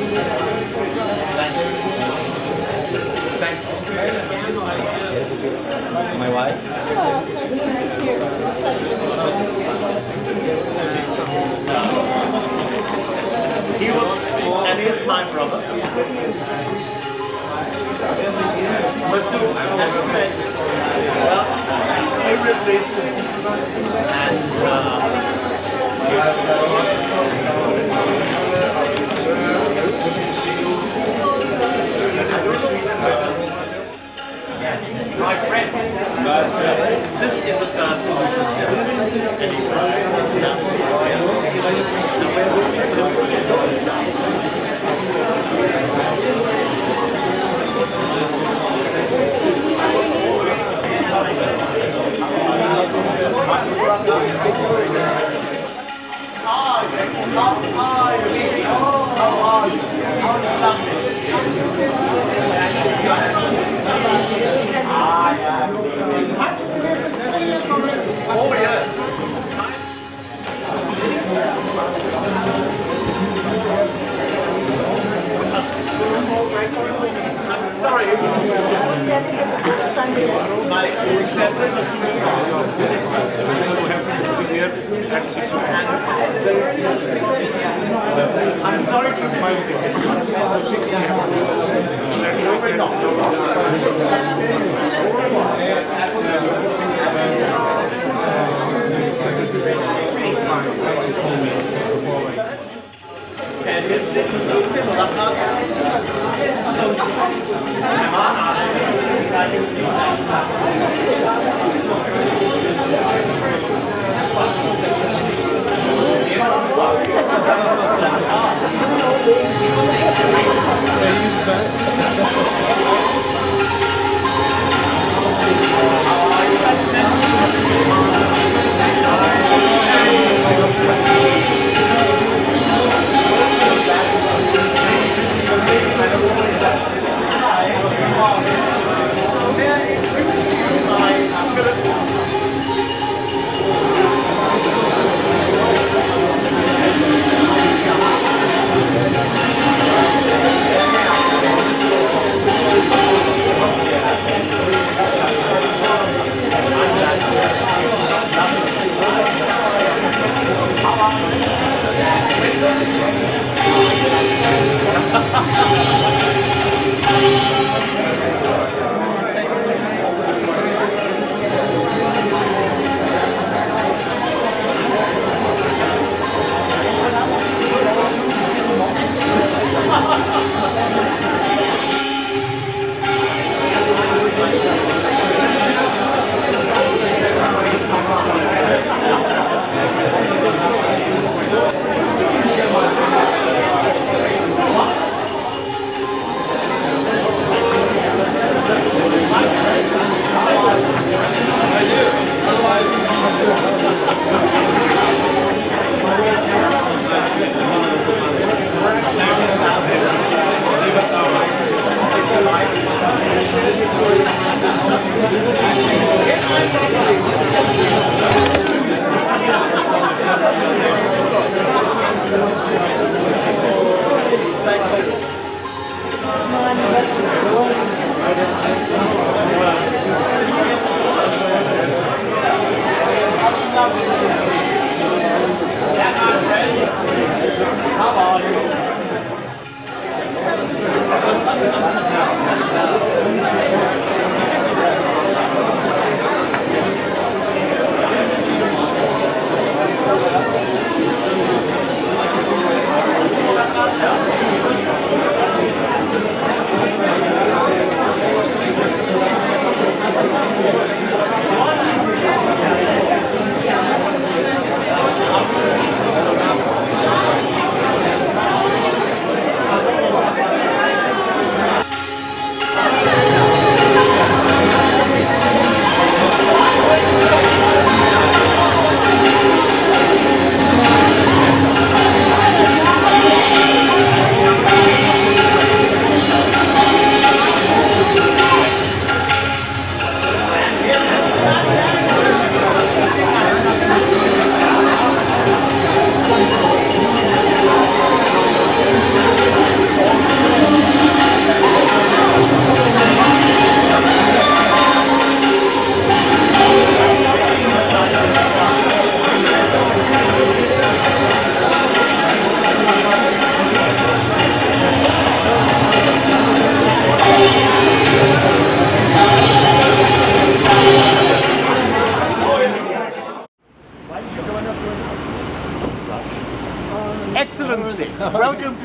Thank you. Thank you. This is my wife. Oh, nice to meet you. He was, and he's my brother. Masood and Ahmed. Well, he replaced him. And my friend, this is a person who should never miss any prize. Now we're hoping for sorry, my successor. I'm sorry for the music. No, we're not. And it's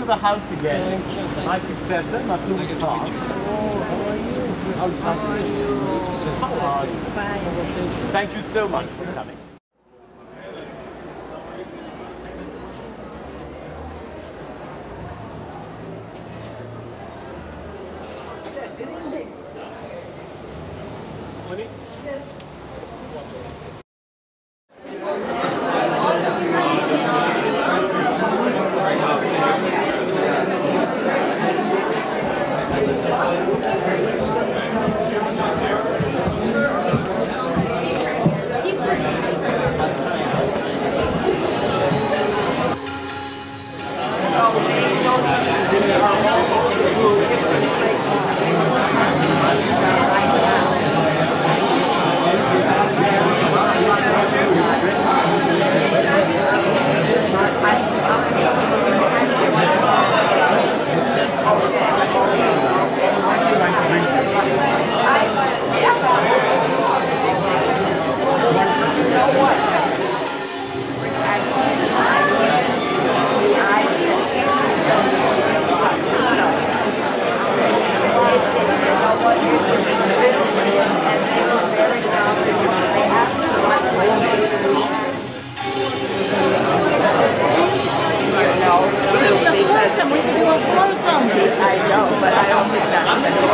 to the house again. My successor, Masood Khan. How are you? How are you? Fine. Thank you so much for coming. Good evening. Yes. I know, but I don't think that's the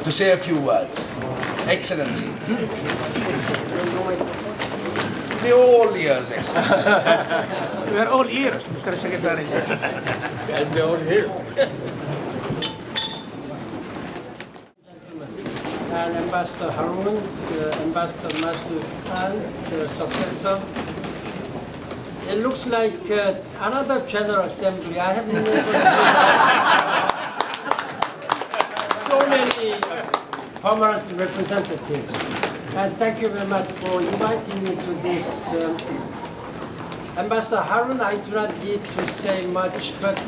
To say a few words. Excellency. The all ears, Excellency. We are all ears, Mr. Secretary. And we're all here. And Ambassador Haroon, Ambassador Masood Khan, the successor. It looks like another General Assembly. I have never seen so many permanent representatives. And thank you very much for inviting me to this. Ambassador Haroon, I do not need to say much, but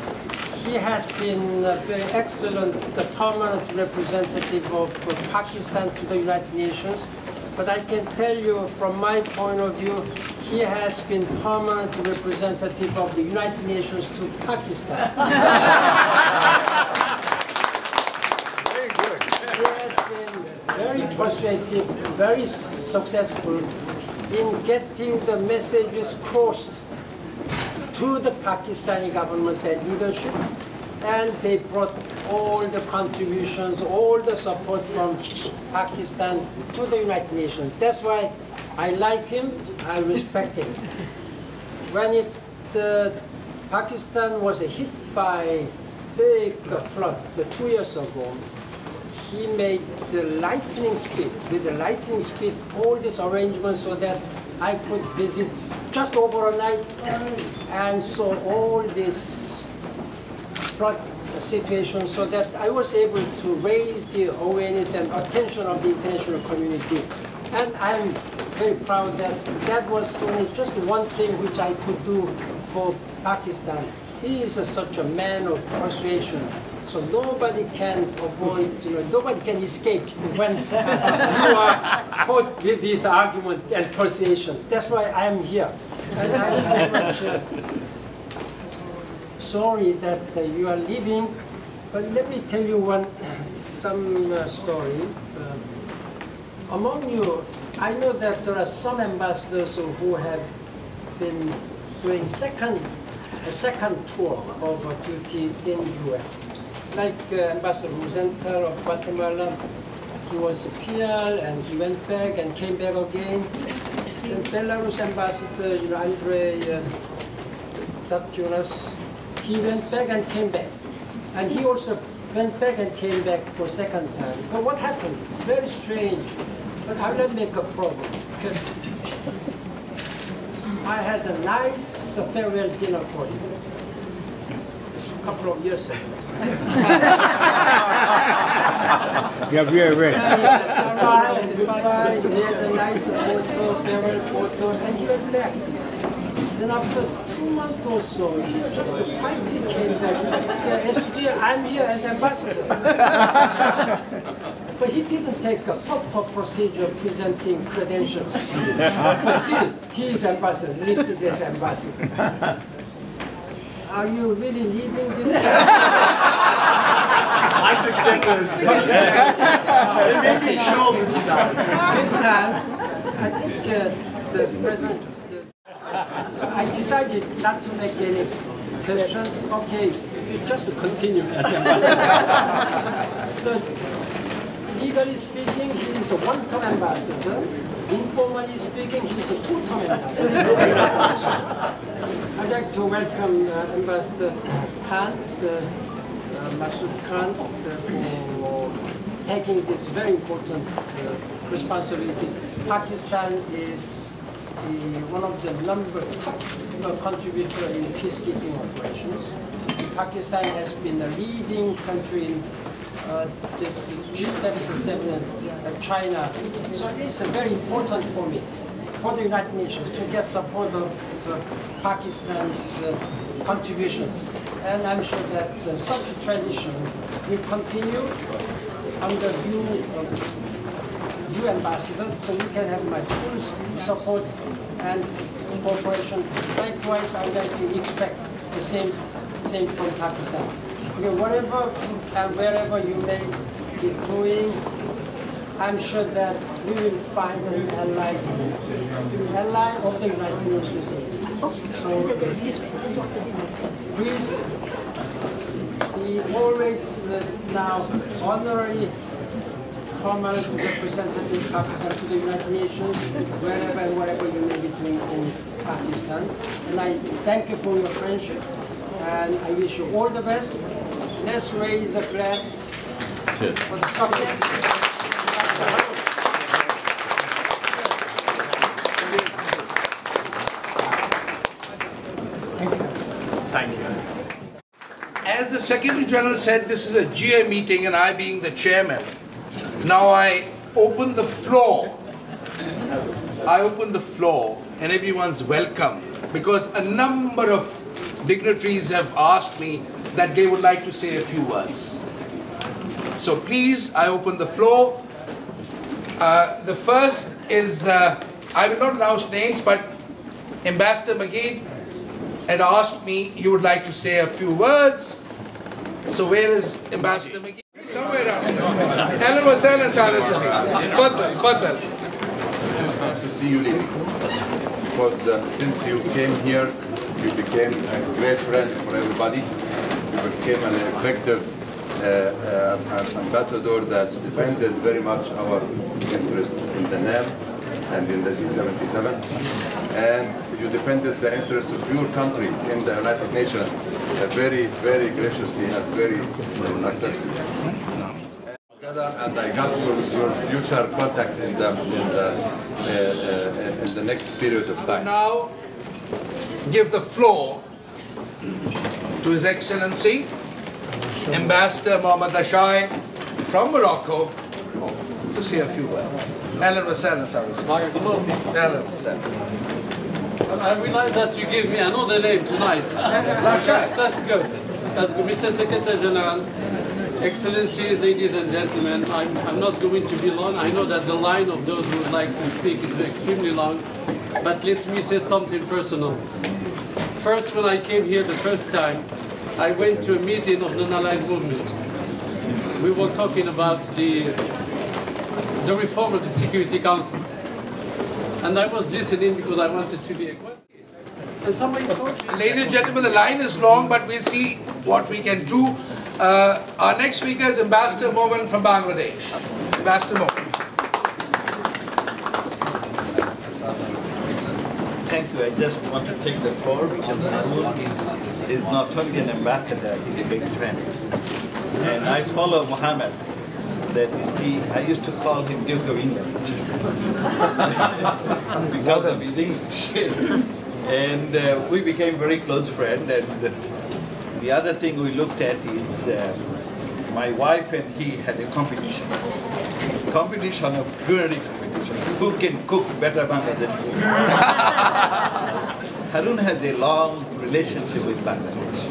he has been a very excellent permanent representative of Pakistan to the United Nations. But I can tell you from my point of view, he has been permanent representative of the United Nations to Pakistan. Very good. He has been very persuasive, very successful in getting the messages crossed to the Pakistani government and leadership, and they brought all the contributions, all the support from Pakistan to the United Nations. That's why I like him, I respect him. When Pakistan was hit by big flood 2 years ago, he made the lightning speed, with the lightning speed, all these arrangements so that I could visit just over a night and saw all this flood situation so that I was able to raise the awareness and attention of the international community. And I'm very proud that that was only just one thing which I could do for Pakistan. He is such a man of persuasion. So nobody can avoid, nobody can escape when you are caught with this argument and persuasion. That's why I am here. And I'm very much sorry that you are leaving. But let me tell you some story. Among you, I know that there are some ambassadors who have been doing a second tour of duty in UN. Like Ambassador Rosenter of Guatemala, he was a PR and he went back and came back again. Then Belarus ambassador, Andrei Tapjunas, he went back and came back. And he also went back and came back for second time. But what happened? Very strange. But I will not make a problem. I had a nice farewell dinner for him a couple of years ago. Yeah, we are ready. Goodbye, he had a nice photo, farewell photo, and he went back. Then after 2 months or so, just quietly came back. SG, I'm here as ambassador. But he didn't take a proper procedure presenting credentials. But still, he is ambassador, listed as ambassador. Are you really leaving this time? My successor is coming. They may be sure this time. This time, I think the president. So I decided not to make any questions. Okay, just to continue as ambassador. So, legally speaking, he is a one-term ambassador. Informally speaking, he is a two-term ambassador. I'd like to welcome Ambassador Khan, Masood Khan, for taking this very important responsibility. Pakistan is one of the top contributor in peacekeeping operations. Pakistan has been a leading country in this G77 and China. So it's very important for me, for the United Nations, to get support of Pakistan's contributions. And I'm sure that such a tradition will continue under you ambassador, so you can have my full support and cooperation. Likewise, I'd like to expect the same from Pakistan. Okay, whatever and wherever you may be going, I'm sure that we will find an ally of the United Nations. So please be always now honorary former representative Pakistan to the United Nations, wherever and whatever you may be doing in Pakistan. And I thank you for your friendship, and I wish you all the best. Let's raise a glass for the success. Thank you. As the Secretary General said, this is a GA meeting and I being the chairman. Now I open the floor. And everyone's welcome, because a number of dignitaries have asked me that they would like to say a few words. So please, I open the floor. The first is, I will not announce names, but Ambassador Magid had asked me he would like to say a few words. So where is Ambassador Magid? Somewhere around here. Ahlan wa sahlan, Saada Safi. Faddal. To see you leaving, because since you came here, you became a great friend for everybody. You became an effective ambassador that defended very much our interest in the NAM and in the G77, and you defended the interests of your country in the United Nations very, very graciously and very successfully. And I got your future contact in the next period of time. Now, give the floor to His Excellency Ambassador Mohammed Ashai from Morocco to say a few words. Ahlan wa sahlan, Ahlan wa sahlan. I realize that you gave me another name tonight. That's good. That's good. Mr. Secretary General, Excellencies, ladies and gentlemen, I'm not going to be long. I know that the line of those who would like to speak is extremely long, but let me say something personal. First, when I came here the first time, I went to a meeting of the non-aligned movement. We were talking about the reform of the Security Council. And I was listening because I wanted to be equipped. And somebody told me... Ladies and gentlemen, the line is long, but we'll see what we can do. Our next speaker is Ambassador Momin from Bangladesh. Ambassador Momin. Thank you. I just want to take the floor because Haroon is not only an ambassador, he's a big friend. And I follow Mohammed. That you see, I used to call him Duke of England because of his English. And we became very close friends. And the other thing we looked at is my wife and he had a competition. Competition, a culinary competition. Who can cook better Bangladesh food? Haroon has a long relationship with Bangladesh.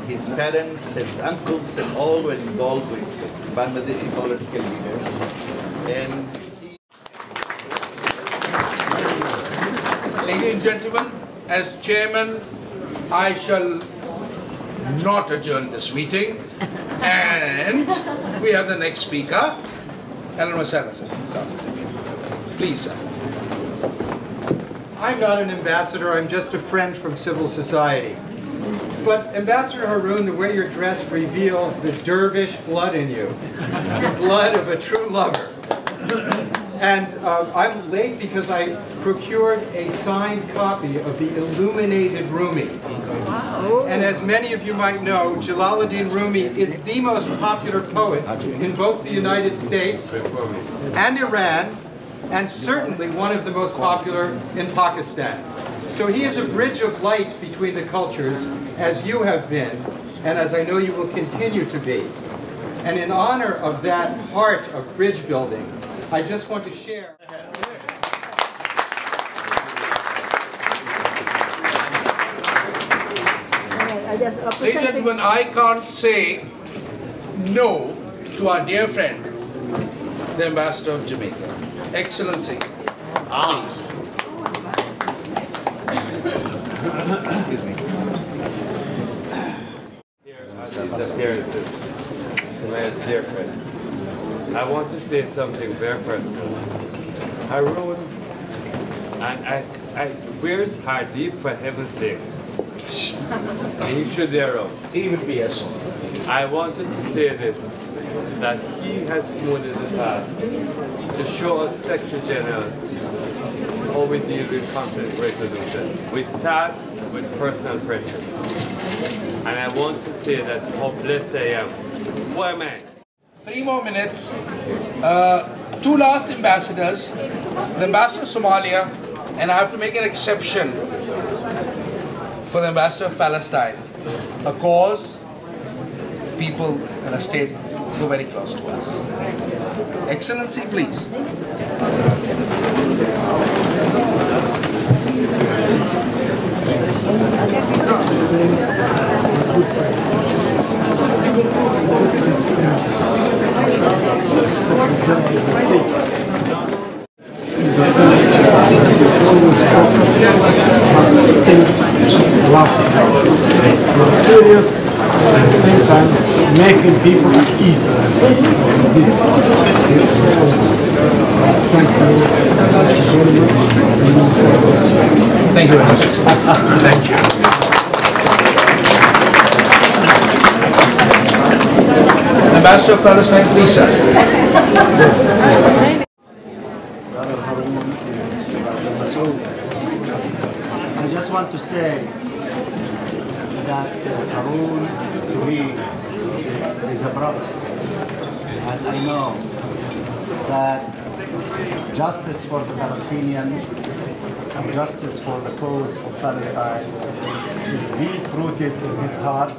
His parents, his uncles, and all were involved with Bangladeshi political leaders. And ladies and gentlemen, as chairman, I shall not adjourn this meeting. And we have the next speaker. Ahlan wa sahlan, sir. Please, sir. I'm not an ambassador, I'm just a friend from civil society. But Ambassador Haroon, the way you're dressed reveals the dervish blood in you, the blood of a true lover. And I'm late because I procured a signed copy of the illuminated Rumi. And as many of you might know, Jalaluddin Rumi is the most popular poet in both the United States and Iran, and certainly one of the most popular in Pakistan. So he is a bridge of light between the cultures, as you have been, and as I know you will continue to be. And in honor of that heart of bridge building, I just want to share. Ladies and gentlemen, I can't say no to our dear friend, the Ambassador of Jamaica. Excellency, please. Excuse me. My dear friend, I want to say something very personal. Haroon, where's Hardeep, for heaven's sake? He should be around. He will be as well. I wanted to say this, that he has moved in the path to show us, Secretary General, how we deal with conflict resolution. We start with personal friendships. And I want to say that how blessed I am. Who am I? 3 more minutes. 2 last ambassadors. The Ambassador of Somalia, and I have to make an exception for the Ambassador of Palestine. A cause, people, and a state go very close to us. Excellency, please. The sense always focused on still laughing. You're serious, at the same time making people at ease. Thank you very much. Thank you very much. Thank you. Ambassador of Palestine, please, sir. I just want to say that Haroon, to me, is a brother. And I know that justice for the Palestinians and justice for the cause of Palestine is deep-rooted in his heart.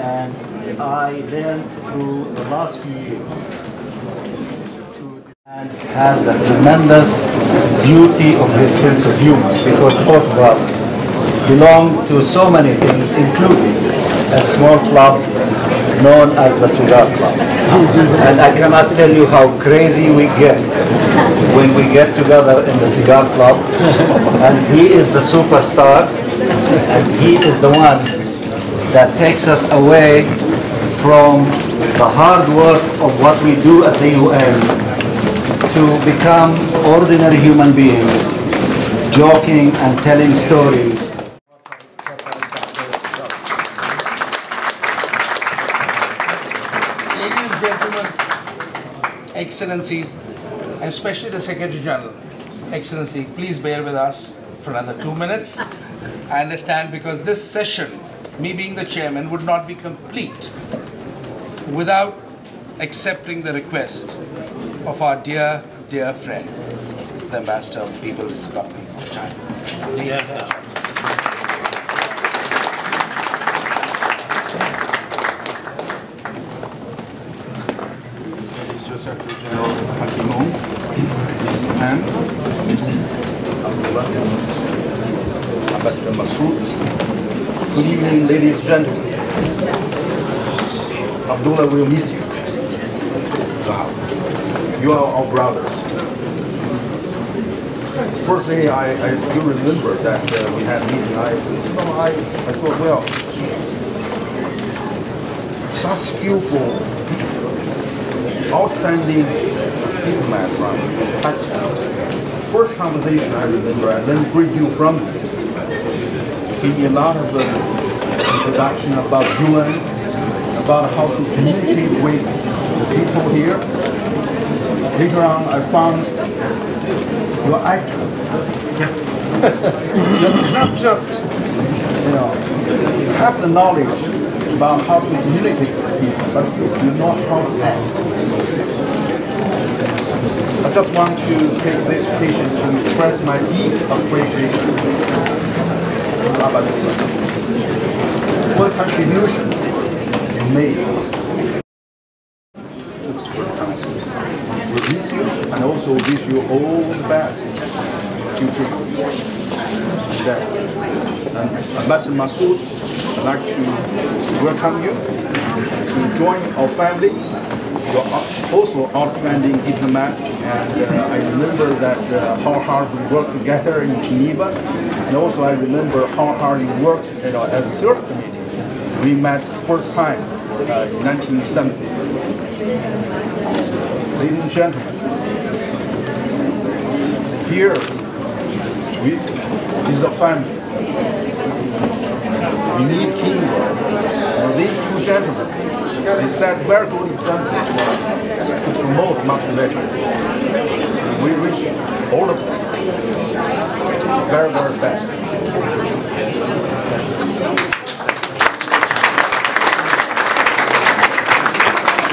and I learned through the last few years. And has a tremendous beauty of his sense of humor, because both of us belong to so many things, including a small club known as the Cigar Club. And I cannot tell you how crazy we get when we get together in the Cigar Club. And he is the superstar, and he is the one that takes us away from the hard work of what we do at the UN to become ordinary human beings, joking and telling stories. Ladies and gentlemen, Excellencies, and especially the Secretary General, Excellency, please bear with us for another 2 minutes. I understand, because this session, me being the chairman, would not be complete without accepting the request of our dear, dear friend, the Ambassador of the People's Republic of China. Mr. Secretary General Haroon, Ms. Mian, Abdullah, Ambassador Masood. Good evening, ladies and gentlemen. Abdullah will miss you. You are our brothers. Firstly, I still remember that we had a meeting. I thought, well, such skillful, outstanding diplomat from Pakistan. First conversation I remember, I then greet you from you. Give me a lot of introduction about UN, about how to communicate with the people here. Later on, I found you're actor. You're not just, have the knowledge about how to communicate with people, but you know how to act. I just want to take this occasion to express my deep appreciation to Abdullah for the contribution you made. We miss you and also wish you all the best future. And Ambassador Masood, I'd like to welcome you to join our family. You're also outstanding diplomat, and I remember that how hard we worked together in Geneva, and also I remember how hard you worked at the third committee. We met first time in 1970. Ladies and gentlemen, here this is a family. We need teamwork. These two gentlemen, they set very good examples to promote multilateralism. We wish all of them very, very best.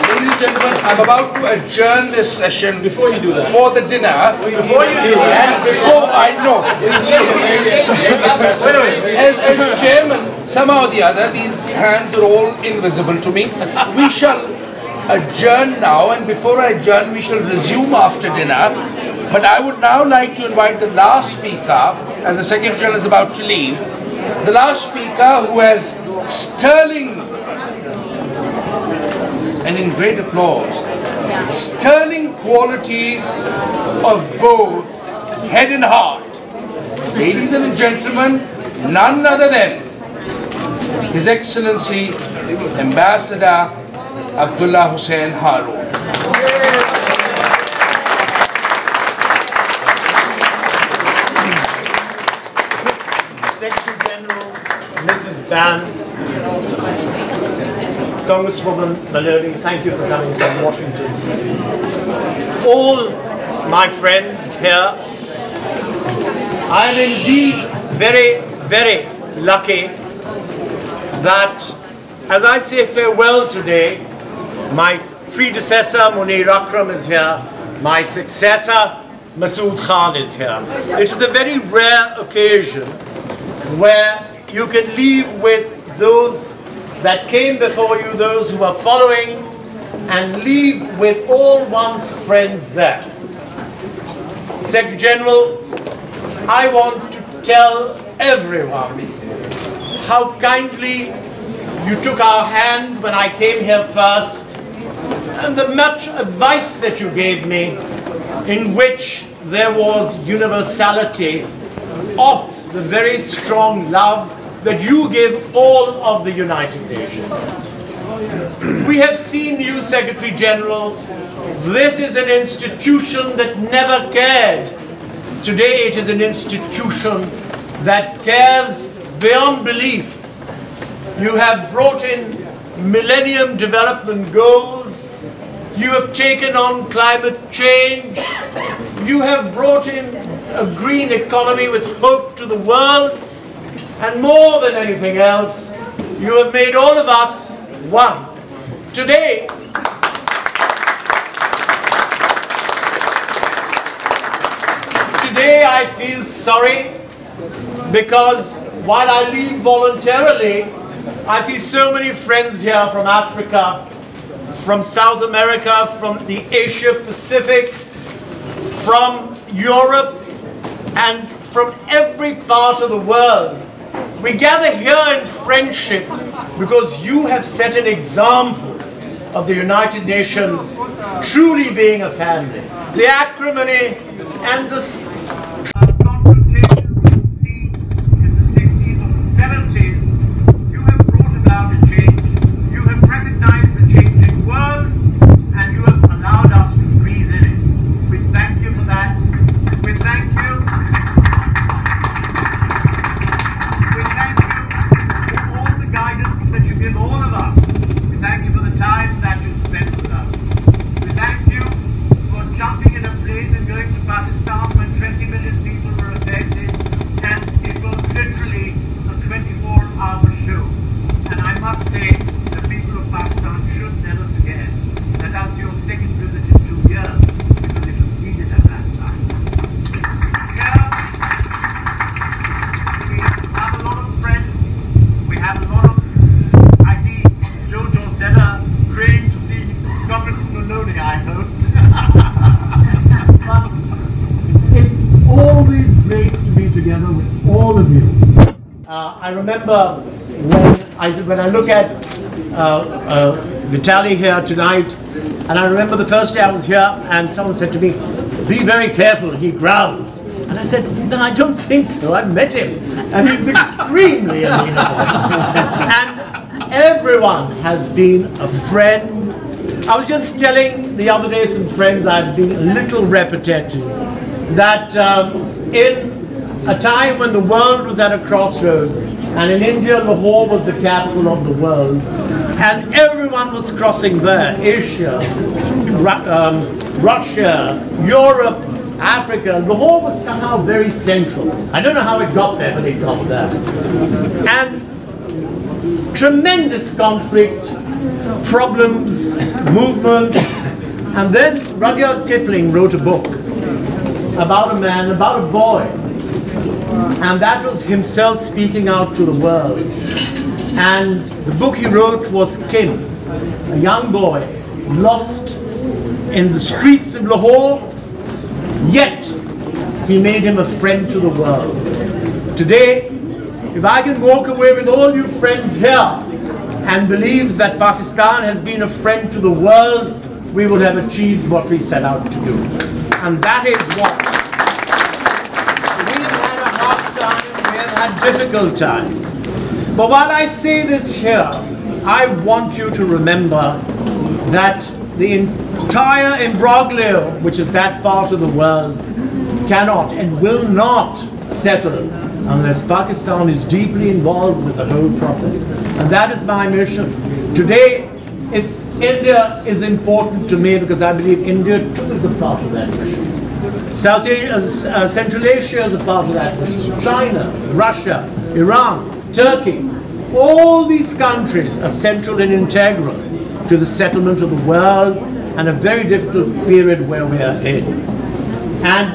Ladies and gentlemen, I'm about to adjourn this session before you do that. For the dinner. Before you do that. Before I know. As chairman, somehow or the other, these hands are all invisible to me. We shall adjourn now, and before I adjourn, we shall resume after dinner. But I would now like to invite the last speaker, as the Secretary General is about to leave, the last speaker who has sterling, and in great applause, sterling qualities of both head and heart. Ladies and gentlemen, none other than His Excellency Ambassador Abdullah Hussain Haroon. Secretary General, Mrs. Ban, Congresswoman Maloney, thank you for coming from Washington. All my friends here, I am indeed very, very lucky that as I say farewell today, my predecessor Munir Akram is here, my successor Masood Khan is here. It is a very rare occasion where you can leave with those that came before you, those who are following, and leave with all one's friends there. Secretary General, I want to tell everyone how kindly you took our hand when I came here first, and the much advice that you gave me, in which there was universality of the very strong love that you give all of the United Nations. We have seen you, Secretary General. This is an institution that never cared. Today it is an institution that cares beyond belief. You have brought in Millennium Development Goals. You have taken on climate change. You have brought in a green economy with hope to the world. And more than anything else, you have made all of us one. Today, I feel sorry because while I leave voluntarily, I see so many friends here from Africa, from South America, from the Asia Pacific, from Europe, and from every part of the world. We gather here in friendship because you have set an example of the United Nations truly being a family. The acrimony and the I remember when I look at Vitaly here tonight, and I remember the first day I was here and someone said to me, "Be very careful, he growls." And I said, "No, I don't think so. I've met him and he's extremely amenable." And everyone has been a friend. I was just telling the other day some friends, I've been a little repetitive, that in a time when the world was at a crossroad, and in India, Lahore was the capital of the world, and everyone was crossing there, Asia, Russia, Europe, Africa. Lahore was somehow very central. I don't know how it got there, but it got there. And tremendous conflict, problems, movement, and then Rudyard Kipling wrote a book about a man, about a boy, and that was himself speaking out to the world. And the book he wrote was Kim, a young boy lost in the streets of Lahore, yet he made him a friend to the world. Today, if I can walk away with all you friends here and believe that Pakistan has been a friend to the world, we will have achieved what we set out to do. And that is what. We have had a hard time, we have had difficult times. But while I say this here, I want you to remember that the entire imbroglio, which is that part of the world, cannot and will not settle unless Pakistan is deeply involved with the whole process. And that is my mission. Today, if India is important to me, because I believe India too is a part of that mission. Central Asia is a part of that mission. China, Russia, Iran, Turkey, all these countries are central and integral to the settlement of the world and a very difficult period where we are in. And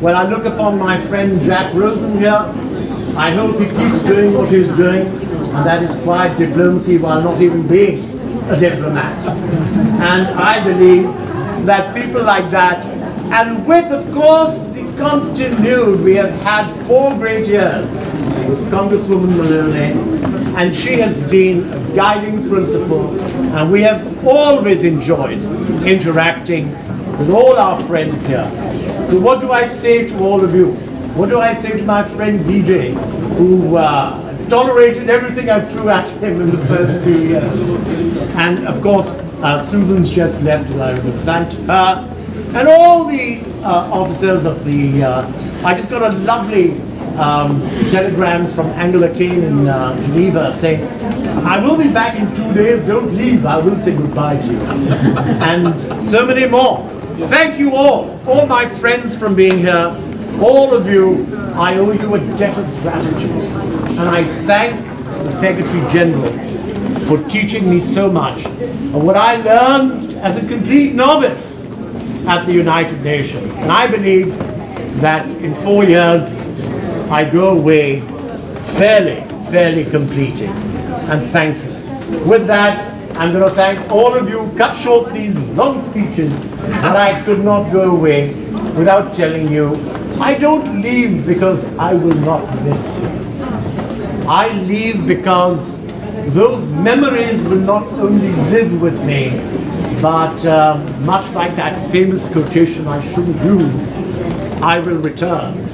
when I look upon my friend Jack Rosen here, I hope he keeps doing what he's doing. and that is quiet diplomacy while not even being a diplomat. And I believe that people like that, and with, of course, the continued, we have had 4 great years with Congresswoman Maloney, and she has been a guiding principle, and we have always enjoyed interacting with all our friends here. So what do I say to all of you? What do I say to my friend DJ, who tolerated everything I threw at him in the first few years? And of course, Susan's just left, and I would have thanked her. And all the officers of the, I just got a lovely telegram from Angela Kane in Geneva saying, I will be back in 2 days, don't leave, I will say goodbye to you. And so many more. Thank you all my friends from being here, all of you, I owe you a debt of gratitude. And I thank the Secretary General for teaching me so much of what I learned as a complete novice at the United Nations. And I believe that in 4 years, I go away fairly completing. And thank you. With that, I'm going to thank all of you. Cut short these long speeches, but I could not go away without telling you, I don't leave because I will not miss you. I leave because those memories will not only live with me, but much like that famous quotation I shouldn't use, I will return.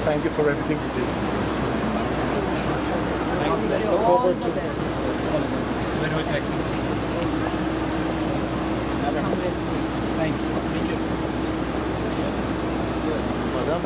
Thank you for everything you did. Thank you. Let's go over to Thank you. Madam.